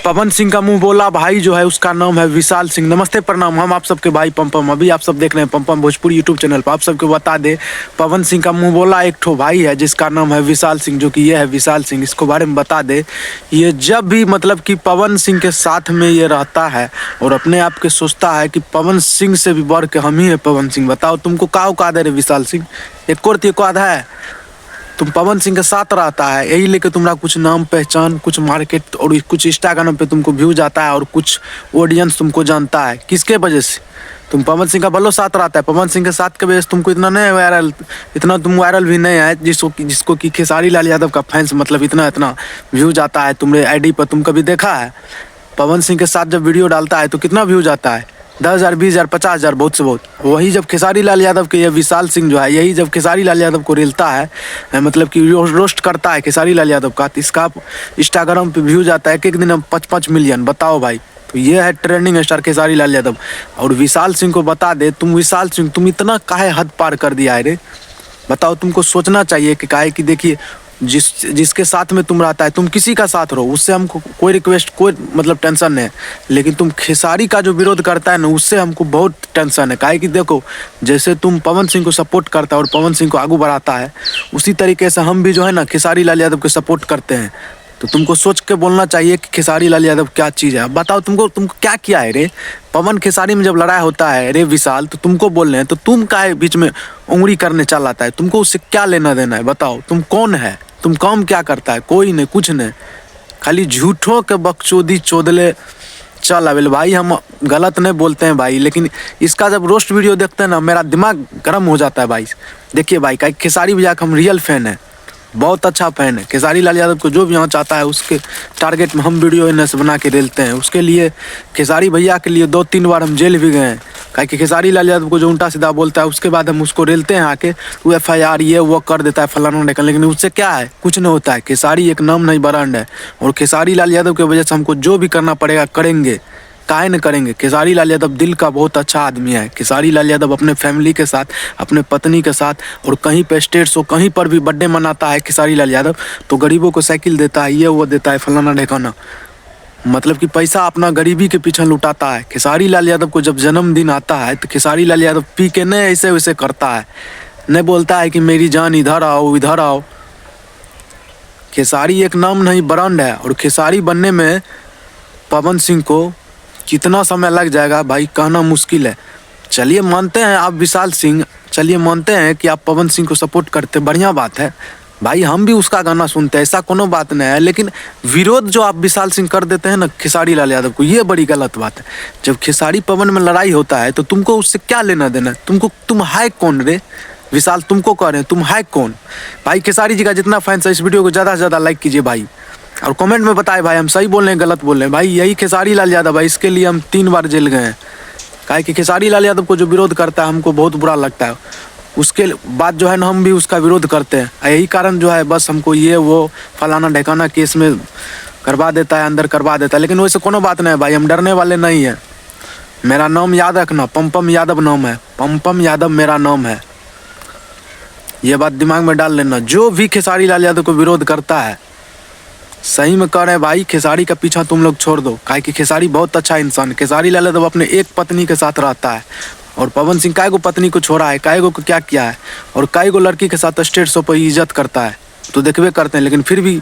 पवन सिंह का मुंह बोला भाई जो है उसका नाम है विशाल सिंह। नमस्ते प्रणाम, हम आप सबके भाई पम्पम। अभी आप सब देख रहे हैं पम्पम भोजपुरी यूट्यूब चैनल पर। आप सबको बता दे, पवन सिंह का मुंह बोला एक ठो भाई है जिसका नाम है विशाल सिंह, जो कि ये है विशाल सिंह। इसको बारे में बता दे, ये जब भी मतलब कि पवन सिंह के साथ में ये रहता है और अपने आप के सोचता है कि पवन सिंह से भी बढ़ के हम ही है पवन सिंह। बताओ तुमको का औकात है रे विशाल सिंह? एक और औकात है? तुम पवन सिंह के साथ रहता है, यही लेके तुम्हारा कुछ नाम पहचान, कुछ मार्केट और कुछ इंस्टाग्राम पे तुमको व्यू जाता है और कुछ ऑडियंस तुमको जानता है। किसके वजह से? तुम पवन सिंह का भलो साथ रहता है। पवन सिंह के साथ के वजह से तुमको इतना नहीं वायरल, इतना तुम वायरल भी नहीं है जिसको कि खेसारी लाल यादव का फैंस मतलब इतना व्यू जाता है तुम्हारे आईडी पर। तुम कभी देखा है पवन सिंह के साथ जब वीडियो डालता है तो कितना व्यू जाता है? 10,000, 20,000, 50,000, बहुत से बहुत। वही जब खेसारी लाल यादव के ये विशाल सिंह जो है, यही जब खेसारी लाल यादव को रेलता है, मतलब कि रोस्ट करता है खेसारी लाल यादव का, तो इसका इंस्टाग्राम पे व्यू जाता है एक दिन में 5-5 मिलियन। बताओ भाई, तो ये है ट्रेंडिंग स्टार खेसारी लाल यादव। और विशाल सिंह को बता दे, तुम विशाल सिंह तुम इतना काहे हद पार कर दिया है रे? बताओ, तुमको सोचना चाहिए कि काहे कि देखिए जिसके साथ में तुम रहता है, तुम किसी का साथ रहो, उससे हमको कोई रिक्वेस्ट, कोई मतलब टेंशन नहीं है। लेकिन तुम खेसारी का जो विरोध करता है ना, उससे हमको बहुत टेंशन है। काहे कि देखो, जैसे तुम पवन सिंह को सपोर्ट करता है और पवन सिंह को आगू बढ़ाता है, उसी तरीके से हम भी जो है ना खेसारी लाल यादव को सपोर्ट करते हैं। तो तुमको सोच के बोलना चाहिए कि खेसारी लाल यादव क्या चीज़ है। बताओ तुमको क्या किया है रे? पवन खेसारी में जब लड़ाई होता है रे विशाल, तो तुमको बोल रहे हैं, तो तुम काहे बीच में उंगली करने चल आता है? तुमको उससे क्या लेना देना है? बताओ तुम कौन है? तुम काम क्या करता है? कोई नहीं, कुछ नहीं, खाली झूठों के बकचोदी चोदले चल आवेल। भाई हम गलत नहीं बोलते हैं भाई, लेकिन इसका जब रोस्ट वीडियो देखते हैं ना, मेरा दिमाग गर्म हो जाता है भाई। देखिए भाई, का खेसारी भैया का हम रियल फैन है, बहुत अच्छा फैन है। खेसारी लाल यादव को जो भी यहाँ चाहता है उसके टारगेट में हम वीडियो इन्हें बना के रेलते हैं। उसके लिए खेसारी भैया के लिए 2-3 बार हम जेल भी गए हैं, कि खेसारी लाल यादव को जो उल्टा सीधा बोलता है उसके बाद हम उसको रेलते हैं आके, वो FIR ये वो कर देता है फलाना ढेकर। लेकिन उससे क्या है? कुछ नहीं होता है। खेसारी एक नाम नहीं ब्रांड है, और खेसारी लाल यादव की वजह से हमको जो भी करना पड़ेगा करेंगे। काहे न करेंगे? खेसारी लाल यादव दिल का बहुत अच्छा आदमी है। खेसारी लाल यादव अपने फैमिली के साथ, अपने पत्नी के साथ, और कहीं पे स्टेट्स हो, कहीं पर भी बर्थडे मनाता है खेसारी लाल यादव, तो गरीबों को साइकिल देता है, ये वो देता है फलाना ढेकाना। मतलब कि पैसा अपना गरीबी के पीछे लुटाता है। खेसारी लाल यादव को जब जन्मदिन आता है तो खेसारी लाल यादव पी के नहीं ऐसे वैसे करता है, नहीं बोलता है कि मेरी जान इधर आओ इधर आओ। खेसारी एक नाम नहीं ब्रांड है, और खेसारी बनने में पवन सिंह को कितना समय लग जाएगा भाई कहना मुश्किल है। चलिए मानते हैं आप विशाल सिंह, चलिए मानते हैं कि आप पवन सिंह को सपोर्ट करते, बढ़िया बात है भाई, हम भी उसका गाना सुनते हैं, ऐसा कोनो बात नहीं है। लेकिन विरोध जो आप विशाल सिंह कर देते हैं ना खेसारी लाल यादव को, ये बड़ी गलत बात है। जब खेसारी पवन में लड़ाई होता है तो तुमको उससे क्या लेना देना है? तुम है कौन रे विशाल? तुमको कह रहे हैं, तुम है कौन भाई? खेसारी जी का जितना फैंस है, इस वीडियो को ज़्यादा से ज़्यादा लाइक कीजिए भाई, और कमेंट में बताए भाई हम सही बोल रहे हैं गलत बोल रहे हैं। भाई यही खेसारी लाल यादव है, इसके लिए हम 3 बार जेल गए हैं। काहे कि खेसारी लाल यादव को जो विरोध करता है हमको बहुत बुरा लगता है, उसके बाद जो है ना हम भी उसका विरोध करते हैं। यही कारण जो है बस हमको ये वो फलाना ढेकाना केस में करवा देता है, अंदर करवा देता है। लेकिन वैसे कोनो बात नहीं है भाई, हम डरने वाले नहीं हैं। मेरा नाम याद रखना, पम्पम यादव नाम है, पम्पम यादव मेरा नाम है, ये बात दिमाग में डाल लेना। जो भी खेसारी लाल यादव को विरोध करता है, सही में कह रहे हैं भाई, खेसारी का पीछा तुम लोग छोड़ दो। काहे कि खेसारी बहुत अच्छा इंसान है। खेसारी लाल यादव अपने एक पत्नी के साथ रहता है, और पवन सिंह काय को पत्नी को छोड़ा है, काय को क्या किया है, और काय को लड़की के साथ स्टेट शो पर इज्जत करता है, तो देखबे करते हैं। लेकिन फिर भी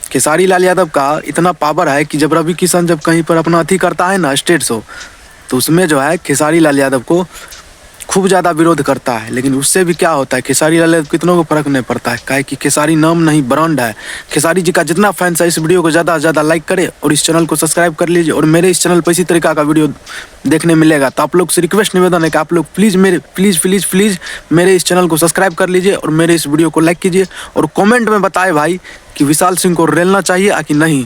खेसारी लाल यादव का इतना पावर है कि जब रवि किशन जब कहीं पर अपना अथी करता है ना स्टेट शो, तो उसमें जो है खेसारी लाल यादव को खूब ज़्यादा विरोध करता है। लेकिन उससे भी क्या होता है, खेसारी लाल यादव कितनों को फर्क नहीं पड़ता है। काहे कि खेसारी नाम नहीं ब्रांड है। खेसारी जी का जितना फैंस है, इस वीडियो को ज़्यादा से ज़्यादा लाइक करें और इस चैनल को सब्सक्राइब कर लीजिए। और मेरे इस चैनल पर इसी तरीका का वीडियो देखने मिलेगा, तो आप लोग से रिक्वेस्ट निवेदन है कि आप लोग प्लीज़ मेरे इस चैनल को सब्सक्राइब कर लीजिए और मेरे इस वीडियो को लाइक कीजिए, और कॉमेंट में बताएं भाई कि विशाल सिंह को रेलना चाहिए कि नहीं।